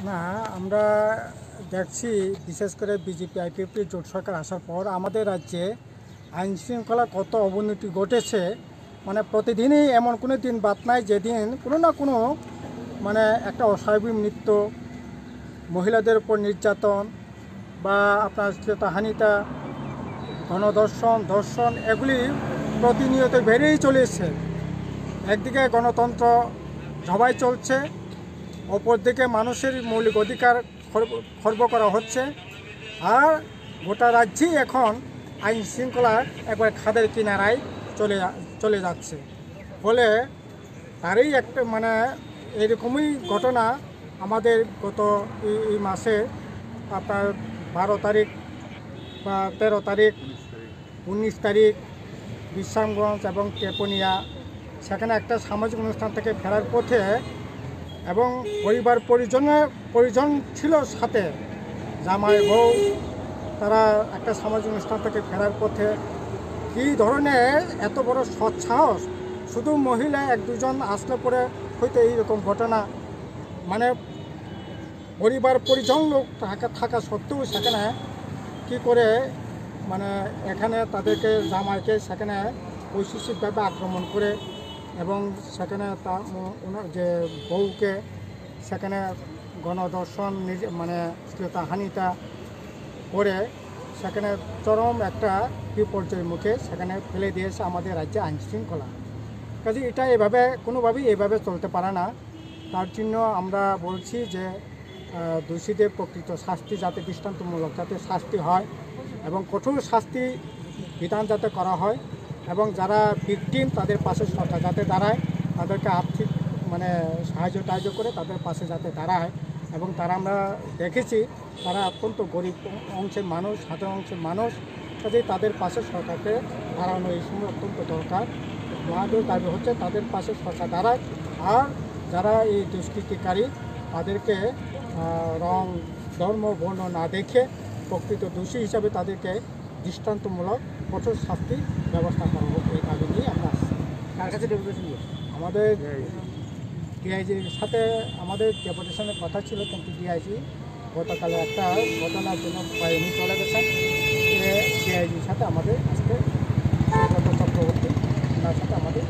না, আমরা দেখছি বিশেষ করে বিজেপি আইপিএফটি জোট সরকার আসার পর আমাদের রাজ্যে আইন শৃঙ্খলা কত অবনতি ঘটেছে। মানে প্রতিদিনই এমন কোনো দিন বাদ নাই যেদিন কোনো না কোনো মানে একটা অস্বাভাবিক মৃত্যু, মহিলাদের উপর নির্যাতন বা আপনার শ্লীলতাহানিতা, গণধর্ষণ, ধর্ষণ এগুলি প্রতিনিয়ত বেড়েই চলেছে। একদিকে গণতন্ত্র সবাই চলছে, অপরদিকে মানুষের মৌলিক অধিকার খর্ব করা হচ্ছে, আর গোটা রাজ্যেই এখন আইন শৃঙ্খলা একবার খাদের কিনারায় চলে যাচ্ছে। ফলে তারই একটা মানে এরকমই ঘটনা আমাদের গত এই মাসে আপনার 12 তারিখ বা 13 তারিখ, 19 তারিখ বিশ্রামগঞ্জ এবং টেপনিয়া, সেখানে একটা সামাজিক অনুষ্ঠান থেকে ফেরার পথে এবং পরিজন ছিল সাথে, জামাই বউ, তারা একটা সামাজিক অনুষ্ঠান থেকে ফেরার পথে কী ধরনের এত বড় সৎসাহস, শুধু মহিলা এক দুজন আসলে পরে হয়তো এইরকম ঘটনা, মানে পরিজন লোক থাকা সত্ত্বেও সেখানে কি করে মানে এখানে তাদেরকে জামাইকে সেখানে বৈশিষ্ট্যভাবে আক্রমণ করে এবং সেখানে যে বউকে সেখানে গণধর্ষণ মানে শ্লীলতাহানিতা করে সেখানে চরম একটা বিপর্যয়ের মুখে সেখানে ফেলে দিয়েছে আমাদের রাজ্যে আইন শৃঙ্খলা। কাজে এটা কোনোভাবেই এভাবে চলতে পারে না। তার জন্য আমরা বলছি যে দোষীদের প্রকৃত শাস্তি যাতে দৃষ্টান্তমূলক যাতে শাস্তি হয় এবং কঠোর শাস্তি বিধান যাতে করা হয় এবং যারা ভিকটিম তাদের পাশে সরকার যাতে দাঁড়ায়, তাদেরকে আর্থিক মানে সাহায্য করে তাদের পাশে যাতে দাঁড়ায়। এবং তারা আমরা দেখেছি তারা অত্যন্ত গরিব অংশের মানুষ, সাধারণ অংশের মানুষ, কাজেই তাদের পাশে সরকারকে দাঁড়ানো এই সময় অত্যন্ত দরকার। আমাদের দাবি হচ্ছে তাদের পাশে সরকার দাঁড়ায়, আর যারা এই দুষ্কৃতিকারী তাদেরকে রং, ধর্ম, বর্ণ না দেখে প্রকৃত দোষী হিসাবে তাদেরকে দৃষ্টান্তমূলক কঠোর শাস্তির ব্যবস্থা করা হোক, এই দাবি নিয়ে আমরা আসছি। কার কাছে ডেপুটেশন? আমাদের ডিআইজির সাথে আমাদের ডেপুটেশনের কথা ছিল, কিন্তু ডিআইজি গতকালে একটা ঘটনার জন্য উনি চলে গেছেন। ডিআইজির সাথে আমাদের আজকে চক্রবর্তী ওনার সাথে আমাদের